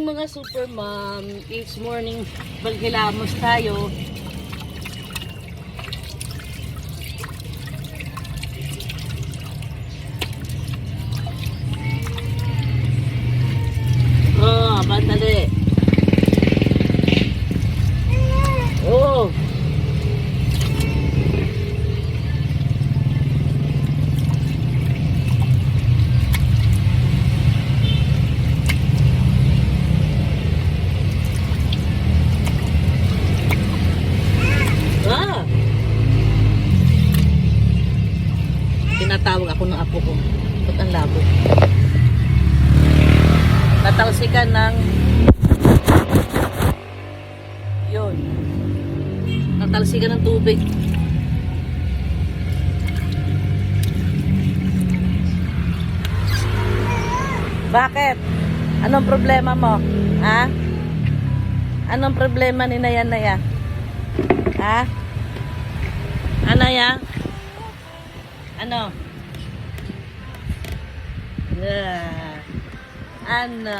morning mga super mom. It's morning. Balgilamos tayo. Oh, bandali. Oh. Tinatawag ako ng apo ko. Ba't ang labo? Natalsikan ng yun. Natalsikan ng tubig. Bakit? Anong problema mo? Ha? Anong problema ni Naya Naya? Ha? Anaya? Ano? Ano?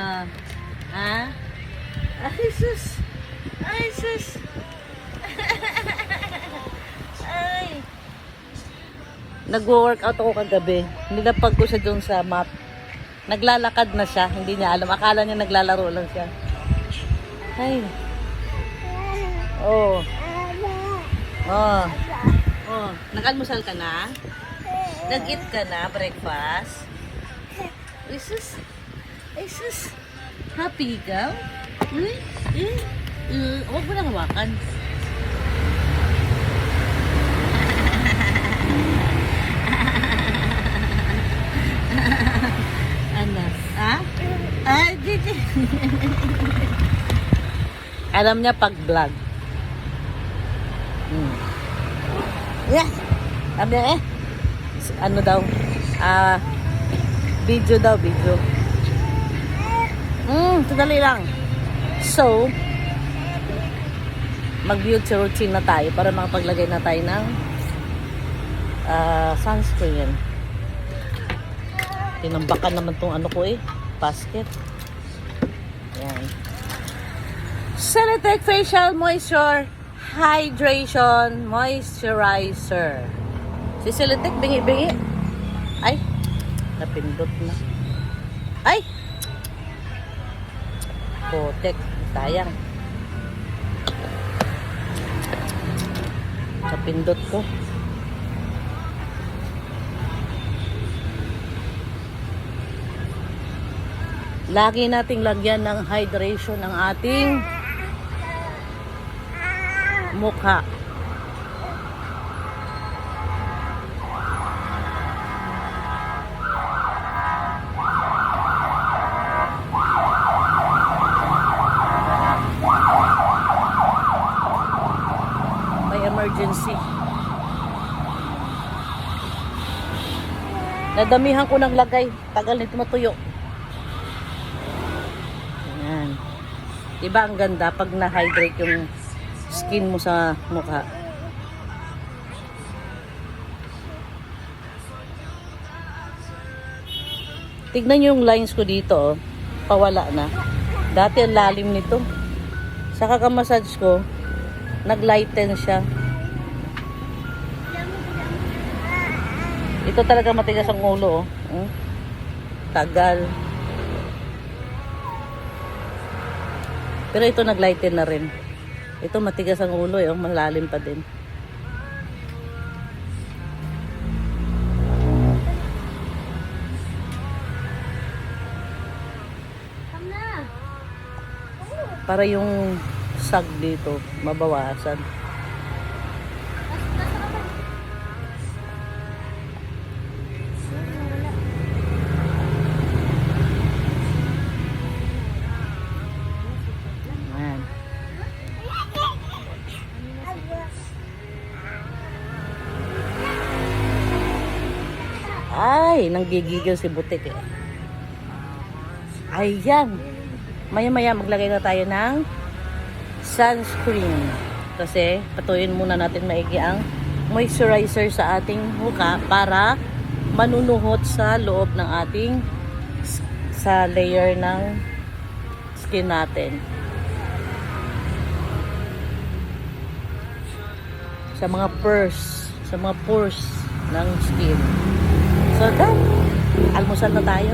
Ha? Ay, sus! Ay, sus! Ay! Nag-workout ako kagabi. Nilapag ko siya doon sa map. Naglalakad na siya. Hindi niya alam. Akala niya naglalaro lang siya. Ay! Oh! Oh! Oh! Nag-almusal ka na? Nag-eat ka na? Breakfast? Ay, sus! Ay, sus! Happy ka? Huwag mo nang hawakan. Ano? Ha? Ay, dito. Alam niya pag vlog. Yeah. Sabi niya ano daw? Video daw, video. Sandali lang. So, mag-beauty routine na tayo para makapaglagay na tayo ng sunscreen. Tinambakan naman tong ano ko basket. Yan. Celotex Facial Moisture Hydration Moisturizer. Si Celotex, bingi-bingi. Ay, napindot na. Ay! Potek, sayang. Napindot ko. Lagi nating lagyan ng hydration ng ating mukha. May emergency. Nadamihan ko ng lagay. Tagal nito matuyo. Ayan. Diba ang ganda pag na-hydrate yung skin mo sa mukha. Tignan nyo yung lines ko dito, pawala na. Dati ang lalim nito. Sa kakamassage ko, nag-lighten siya. Ito talaga matigas ang ulo, Tagal. Pero ito nag-lighten na rin. Ito matigas ang ulo, malalim pa din. Para yung sag dito mabawasan. Ay, nanggigigil si Butik Ayan. Maya-maya maglagay na tayo ng sunscreen. Kasi patuyin muna natin maigi ang moisturizer sa ating mukha para manunuhot sa loob ng ating sa layer ng skin natin. Sa mga pores ng skin. So, done. Almusal na tayo.